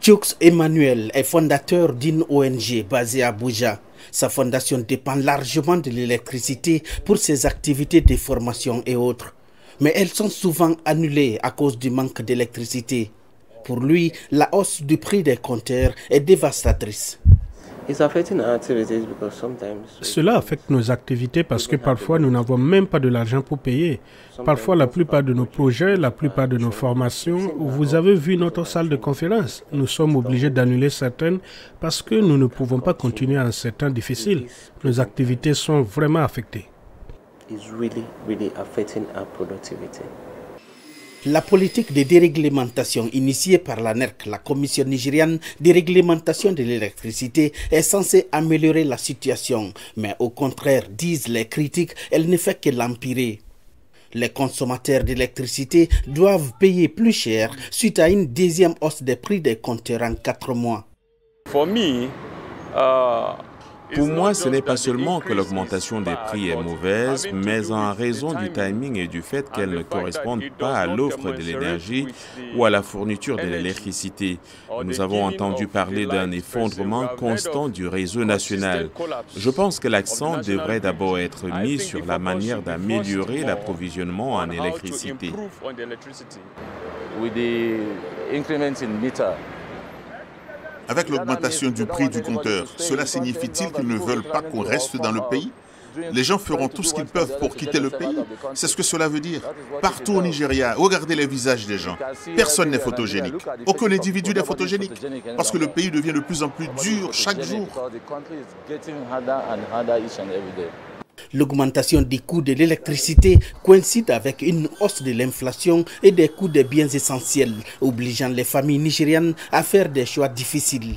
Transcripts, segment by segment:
Tchoux Emmanuel est fondateur d'une ONG basée à Abuja. Sa fondation dépend largement de l'électricité pour ses activités de formation et autres. Mais elles sont souvent annulées à cause du manque d'électricité. Pour lui, la hausse du prix des compteurs est dévastatrice. Cela affecte nos activités parce que parfois nous n'avons même pas de l'argent pour payer. Parfois la plupart de nos projets, la plupart de nos formations, vous avez vu notre salle de conférence. Nous sommes obligés d'annuler certaines parce que nous ne pouvons pas continuer en ces temps difficiles. Nos activités sont vraiment affectées. La politique de déréglementation initiée par la NERC, la Commission nigériane de réglementation de l'électricité, est censée améliorer la situation. Mais au contraire, disent les critiques, elle ne fait que l'empirer. Les consommateurs d'électricité doivent payer plus cher suite à une deuxième hausse des prix des compteurs en 4 mois. Pour moi, ce n'est pas seulement que l'augmentation des prix est mauvaise, mais en raison du timing et du fait qu'elle ne correspond pas à l'offre de l'énergie ou à la fourniture de l'électricité. Nous avons entendu parler d'un effondrement constant du réseau national. Je pense que l'accent devrait d'abord être mis sur la manière d'améliorer l'approvisionnement en électricité. Avec l'augmentation du prix du compteur, cela signifie-t-il qu'ils ne veulent pas qu'on reste dans le pays? Les gens feront tout ce qu'ils peuvent pour quitter le pays. C'est ce que cela veut dire. Partout au Nigeria, regardez les visages des gens. Personne n'est photogénique. Aucun individu n'est photogénique. Parce que le pays devient de plus en plus dur chaque jour. L'augmentation des coûts de l'électricité coïncide avec une hausse de l'inflation et des coûts des biens essentiels, obligeant les familles nigérianes à faire des choix difficiles.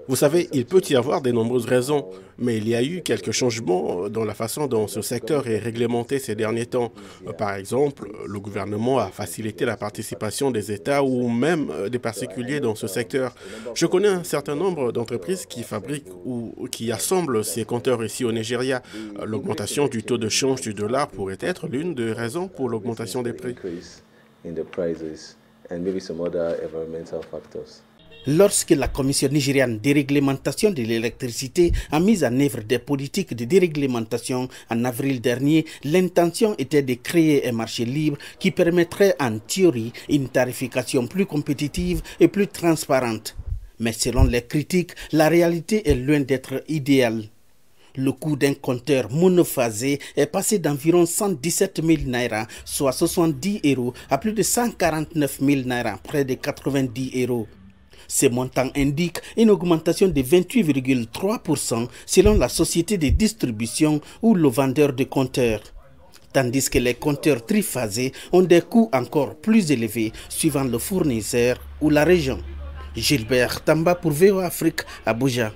Vous savez, il peut y avoir de nombreuses raisons, mais il y a eu quelques changements dans la façon dont ce secteur est réglementé ces derniers temps. Par exemple, le gouvernement a facilité la participation des États ou même des particuliers dans ce secteur. Je connais un certain nombre d'entreprises qui fabriquent ou qui assemblent ces compteurs ici au Nigeria. L'augmentation du taux de change du dollar pourrait être l'une des raisons pour l'augmentation des prix. Lorsque la Commission nigériane de réglementation de l'électricité a mis en œuvre des politiques de déréglementation en avril dernier, l'intention était de créer un marché libre qui permettrait en théorie une tarification plus compétitive et plus transparente. Mais selon les critiques, la réalité est loin d'être idéale. Le coût d'un compteur monophasé est passé d'environ 117 000 naira, soit 70 €, à plus de 149 000 naira, près de 90 €. Ces montants indiquent une augmentation de 28,3% selon la société de distribution ou le vendeur de compteurs. Tandis que les compteurs triphasés ont des coûts encore plus élevés suivant le fournisseur ou la région. Gilbert Tamba pour VOA Afrique, Abuja.